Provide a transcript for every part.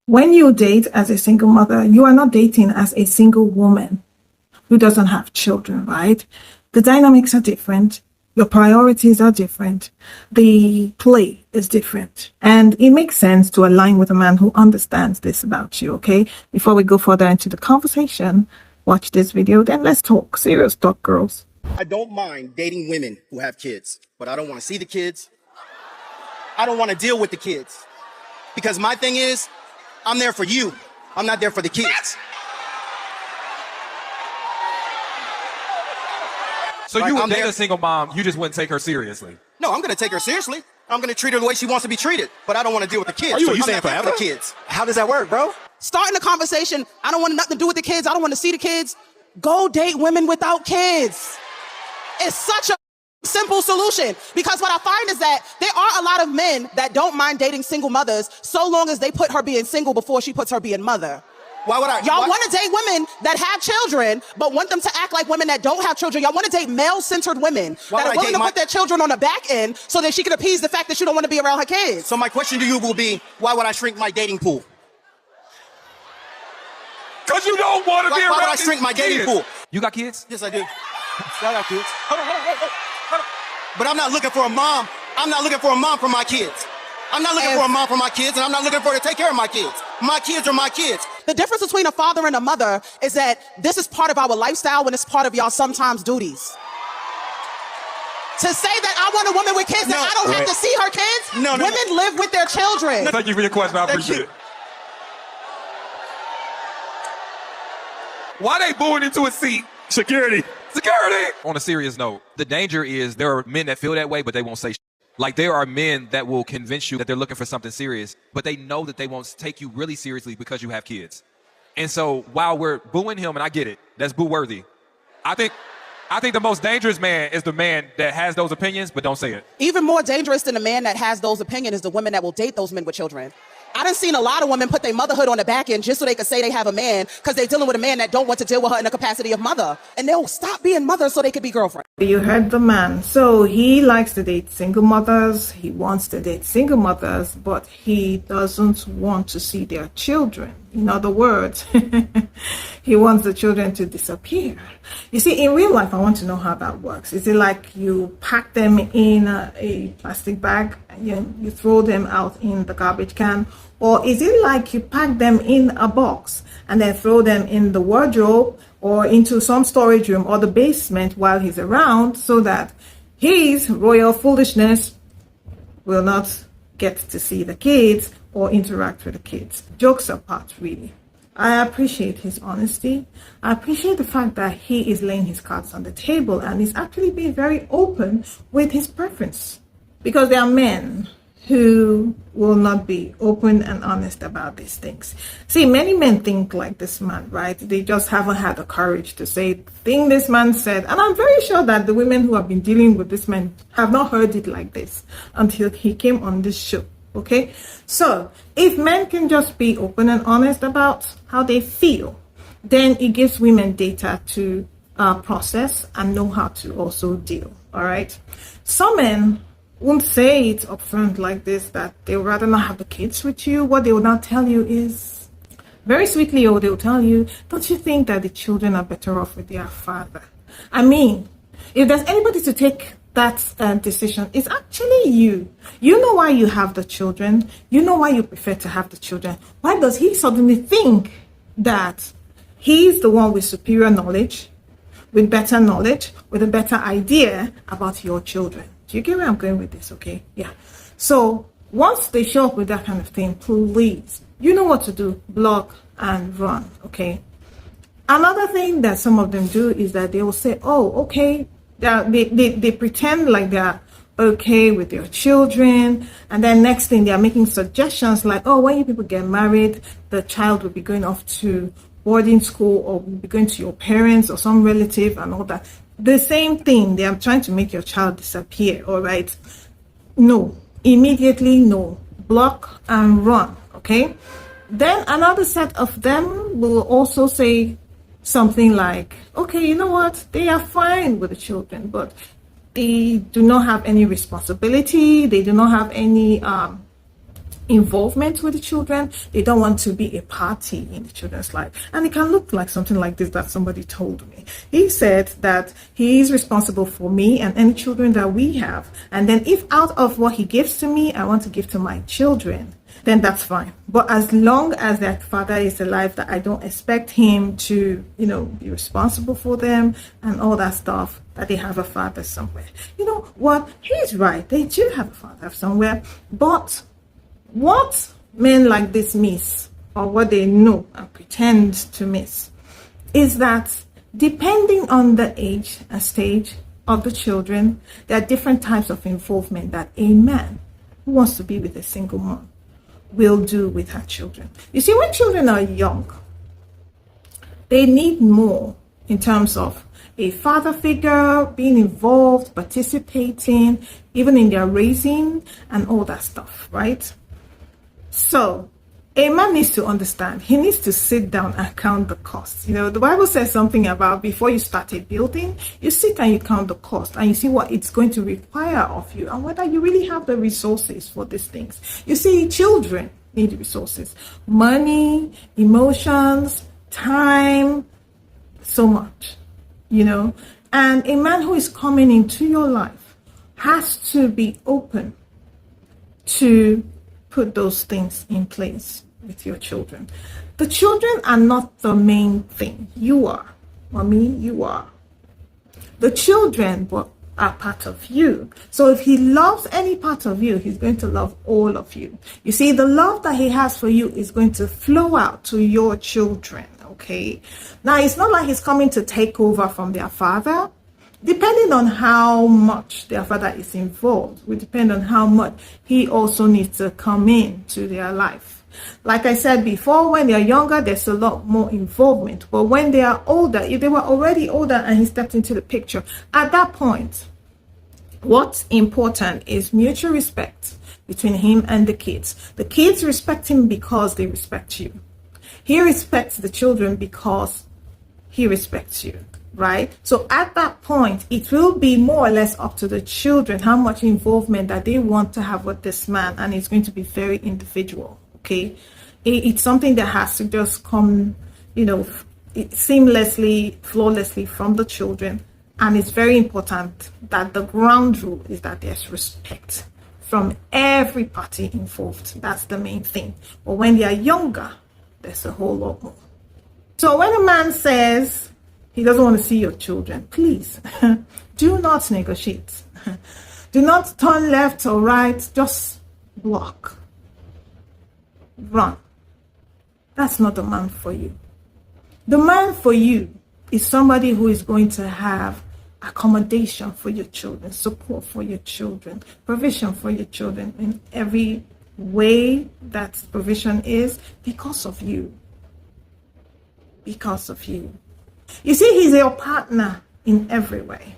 When you date as a single mother, you are not dating as a single woman who doesn't have children, right? The dynamics are different. Your priorities are different. The play is different. And it makes sense to align with a man who understands this about you, okay? Before we go further into the conversation, watch this video, then let's talk. Serious talk, girls. I don't mind dating women who have kids, but I don't want to see the kids. I don't want to deal with the kids. Because my thing is, I'm there for you. I'm not there for the kids. So Like, you would I'm date there- a single mom, you just wouldn't take her seriously. No, I'm going to take her seriously. I'm going to treat her the way she wants to be treated, but I don't want to deal with the kids. Are you I'm saying not there for forever? the kids. How does that work, bro? Starting a conversation, I don't want nothing to do with the kids. I don't want to see the kids. Go date women without kids. It's such a simple solution, because what I find is that there are a lot of men that don't mind dating single mothers so long as they put her being single before she puts her being mother. Why would I? Y'all why- want to date women that have children, but want them to act like women that don't have children. Y'all want to date male-centered women Why that would are I willing date to put their children on the back end so that she can appease the fact that you don't want to be around her kids. So my question to you will be, why would I shrink my dating pool? Because you don't want to be Why around would I these shrink my dating kids. pool? You got kids? Yes, I do. I got kids. But I'm not looking for a mom. I'm not looking for a mom for my kids. I'm not looking for a mom for my kids, and I'm not looking for her to take care of my kids. My kids are my kids. The difference between a father and a mother is that this is part of our lifestyle and it's part of y'all sometimes duties. To say that I want a woman with kids, No. that I don't have to see her kids, No, no, women live with their children. Thank you for your question. I Thank appreciate you. it. Why they booing into a seat? Security. Security! On a serious note, the danger is there are men that feel that way, but they won't say shit. Like, there are men that will convince you that they're looking for something serious, but they know that they won't take you really seriously because you have kids. And so while we're booing him, and I get it, that's boo worthy. I think the most dangerous man is the man that has those opinions, but don't say it. Even more dangerous than the man that has those opinions is the women that will date those men with children. I done seen a lot of women put their motherhood on the back end just so they can say they have a man because they're dealing with a man that don't want to deal with her in the capacity of mother. And they'll stop being mothers so they could be girlfriends. You heard the man. So he likes to date single mothers. He wants to date single mothers, but he doesn't want to see their children. In other words, he wants the children to disappear. You see, in real life, I want to know how that works. Is it like you pack them in a plastic bag and you throw them out in the garbage can? Or is it like you pack them in a box and then throw them in the wardrobe or into some storage room or the basement while he's around so that his royal foolishness will not get to see the kids or interact with the kids? Jokes apart, really. I appreciate his honesty. I appreciate the fact that he is laying his cards on the table and is actually being very open with his preference. Because there are men who will not be open and honest about these things. See, many men think like this man, right? They just haven't had the courage to say the thing this man said. And I'm very sure that the women who have been dealing with this man have not heard it like this until he came on this show. Okay, so if men can just be open and honest about how they feel, then it gives women data to process and know how to also deal. All right, some men won't say it upfront like this, that they would rather not have the kids with you. What they will not tell you is very sweetly, or they'll tell you, don't you think that the children are better off with their father? I mean, if there's anybody to take that decision, it's actually you. You know why you have the children. You know why you prefer to have the children. Why does he suddenly think that he's the one with superior knowledge, with better knowledge, with a better idea about your children? Do you get where I'm going with this? Okay, yeah. So once they show up with that kind of thing, please, you know what to do. Block and run. Okay. Another thing that some of them do is that they will say, oh, okay, they pretend like they're okay with their children, and then next thing they are making suggestions like, oh, when you people get married, the child will be going off to boarding school or will be going to your parents or some relative and all that. The same thing, they are trying to make your child disappear. All right, no, immediately no, block and run. Okay, then another set of them will also say something like, okay, you know what, they are fine with the children, but they do not have any responsibility, they do not have any involvement with the children. They don't want to be a party in the children's life. And it can look like something like this that somebody told me. He said that he is responsible for me and any children that we have. And then if out of what he gives to me, I want to give to my children, then that's fine. But as long as that father is alive, that I don't expect him to, be responsible for them and all that stuff, that they have a father somewhere. You know what? He's right. They do have a father somewhere. But what men like this miss, or what they know and pretend to miss, is that depending on the age and stage of the children, there are different types of involvement that a man who wants to be with a single mom will do with her children. You see, when children are young, they need more in terms of a father figure, being involved, participating, even in their raising and all that stuff, right? So a man needs to understand, he needs to sit down and count the costs. The Bible says something about before you start a building, you sit and you count the cost and you see what it's going to require of you and whether you really have the resources for these things. You see, children need resources, money, emotions, time, so much, and a man who is coming into your life has to be open to put those things in place with your children. The children are not the main thing. You are. Mommy, you are. The children are part of you. So if he loves any part of you, he's going to love all of you. You see, the love that he has for you is going to flow out to your children, okay? Now, it's not like he's coming to take over from their father. Depending on how much their father is involved, will depend on how much he also needs to come into their life. Like I said before, when they're younger, there's a lot more involvement. But when they are older, if they were already older and he stepped into the picture, at that point, what's important is mutual respect between him and the kids. The kids respect him because they respect you. He respects the children because he respects you. Right? So at that point, it will be more or less up to the children how much involvement that they want to have with this man, and it's going to be very individual. Okay, it's something that has to just come, seamlessly, flawlessly from the children, and it's very important that the ground rule is that there's respect from every party involved. That's the main thing. But when they are younger, there's a whole lot more. So when a man says he doesn't want to see your children, please do not negotiate. Do not turn left or right. Just block. Run. That's not the man for you. The man for you is somebody who is going to have accommodation for your children, support for your children, provision for your children in every way that provision is because of you. Because of you. You see, he's your partner in every way.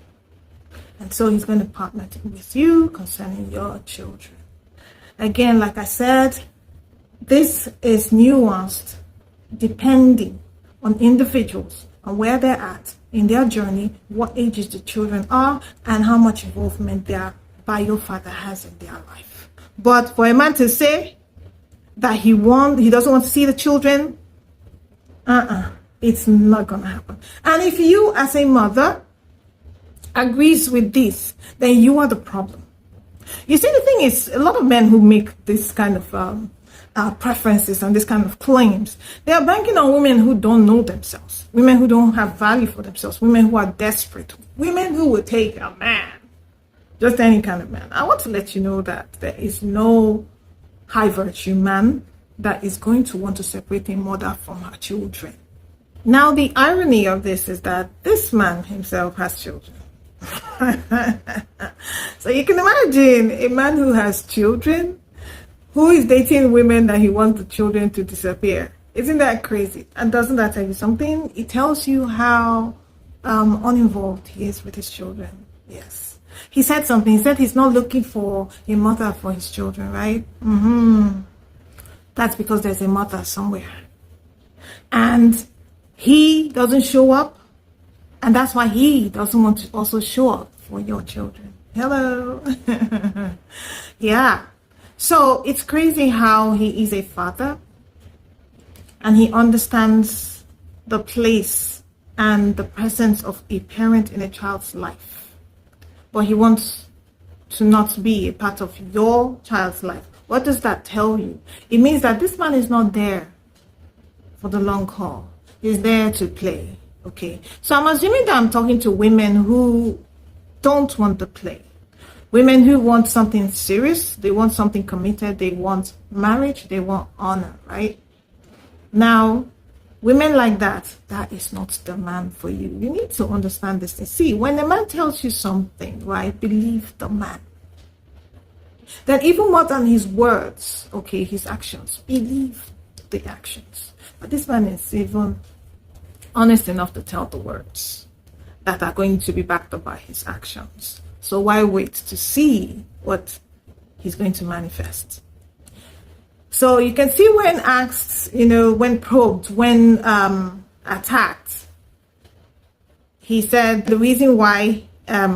And so he's going to partner with you concerning your children. Again, like I said, this is nuanced depending on individuals and where they're at in their journey, what ages the children are, and how much involvement their bio father has in their life. But for a man to say that he doesn't want to see the children, it's not going to happen. And if you as a mother agrees with this, then you are the problem. You see, the thing is, a lot of men who make this kind of preferences and this kind of claims, they are banking on women who don't know themselves, women who don't have value for themselves, women who are desperate, women who will take a man, just any kind of man. I want to let you know that there is no high virtue man that is going to want to separate a mother from her children. Now, the irony of this is that this man himself has children. So you can imagine a man who has children, who is dating women that he wants the children to disappear. Isn't that crazy? And doesn't that tell you something? It tells you how uninvolved he is with his children. Yes. He said something. He said he's not looking for a mother for his children, right? That's because there's a mother somewhere. And he doesn't show up, and that's why he doesn't want to also show up for your children. Hello. Yeah. So it's crazy how he is a father and he understands the place and the presence of a parent in a child's life. But he wants to not be a part of your child's life. What does that tell you? It means that this man is not there for the long haul. He's there to play. Okay. So I'm assuming that I'm talking to women who don't want the play. Women who want something serious, they want something committed, they want marriage, they want honor, right? Now, women like that, that is not the man for you. You need to understand this. See, when a man tells you something, right, believe the man. Then even more than his words, okay, his actions, believe the actions. But this man is even honest enough to tell the words that are going to be backed up by his actions. So why wait to see what he's going to manifest? So you can see when asked, when probed, when attacked, he said the reason why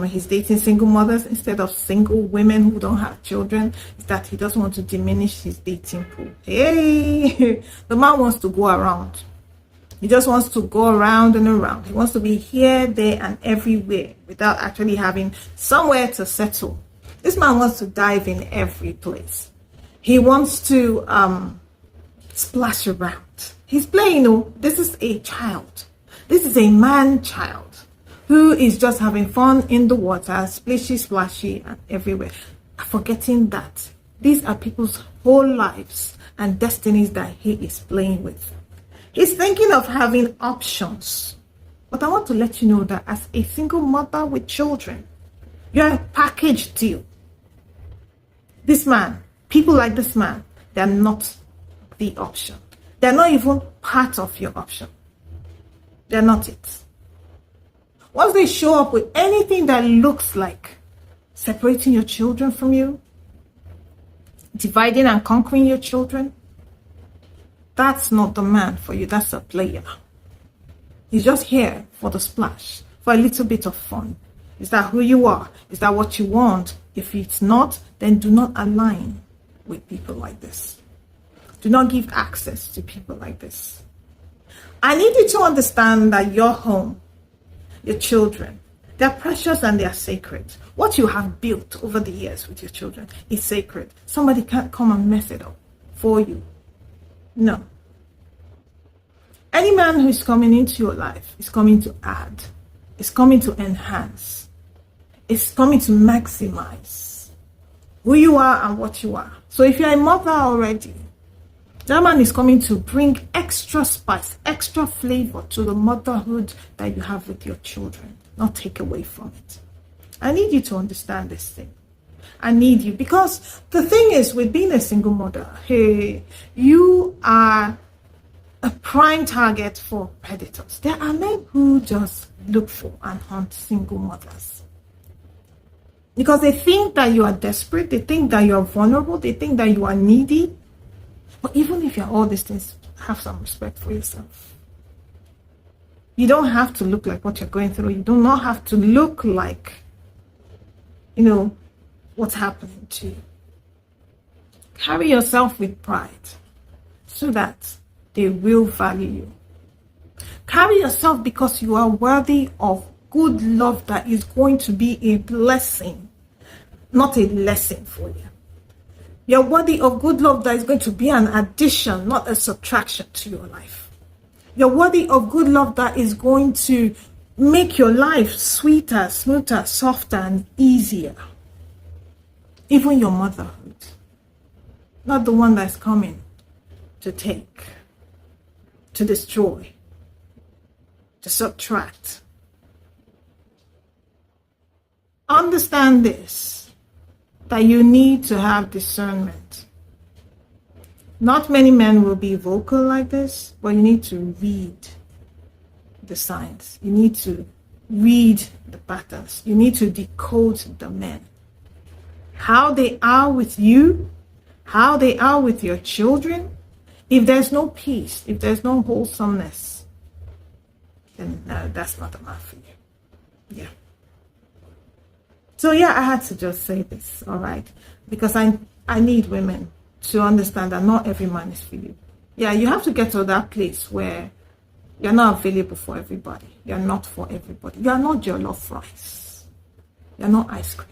he's dating single mothers instead of single women who don't have children is that he doesn't want to diminish his dating pool. Hey, the man wants to go around. He just wants to go around and around. He wants to be here, there, and everywhere without actually having somewhere to settle. This man wants to dive in every place. He wants to splash around. He's playing, this is a child. This is a man-child who is just having fun in the water, splashy, splashy, and everywhere. Forgetting that these are people's whole lives and destinies that he is playing with. He's thinking of having options. But I want to let you know that as a single mother with children, you're a package deal. This man, people like this man, they're not the option. They're not even part of your option. They're not it. Once they show up with anything that looks like separating your children from you, dividing and conquering your children, that's not the man for you. That's a player. He's just here for the splash, for a little bit of fun. Is that who you are? Is that what you want? If it's not, then do not align with people like this. Do not give access to people like this. I need you to understand that your home, your children, they're precious and they're sacred. What you have built over the years with your children is sacred. Somebody can't come and mess it up for you. No. Any man who is coming into your life is coming to add, is coming to enhance, is coming to maximize who you are and what you are. So if you're a mother already, that man is coming to bring extra spice, extra flavor to the motherhood that you have with your children, not take away from it. I need you to understand this thing. I need you, because the thing is, with being a single mother, hey, you are a prime target for predators. There are men who just look for and hunt single mothers because they think that you are desperate, they think that you are vulnerable, they think that you are needy. But even if you're all these things, have some respect for yourself. You don't have to look like what you're going through. You do not have to look like, what's happening to you. Carry yourself with pride so that they will value you. Carry yourself because you are worthy of good love that is going to be a blessing, not a lesson for you. You're worthy of good love that is going to be an addition, not a subtraction to your life. You're worthy of good love that is going to make your life sweeter, smoother, softer, and easier. Even your motherhood. Not the one that's coming to take, to destroy, to subtract. Understand this, that you need to have discernment. Not many men will be vocal like this, but you need to read the signs. You need to read the patterns. You need to decode the men. How they are with you, how they are with your children. If there's no peace, if there's no wholesomeness, then no, that's not a man for you. Yeah. So yeah, I had to just say this, all right? Because I I need women to understand that not every man is for you. Yeah, you have to get to that place where you're not available for everybody. You're not for everybody. You are not jollof rice. You're not ice cream.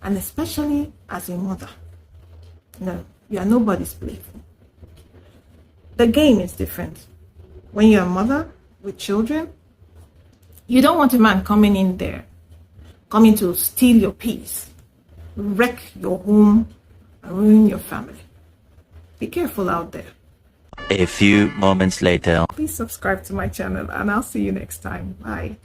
And especially as a mother. No, you are nobody's plaything. The game is different. When you're a mother with children, you don't want a man coming in there, coming to steal your peace, wreck your home, and ruin your family. Be careful out there. A few moments later. Please subscribe to my channel and I'll see you next time. Bye.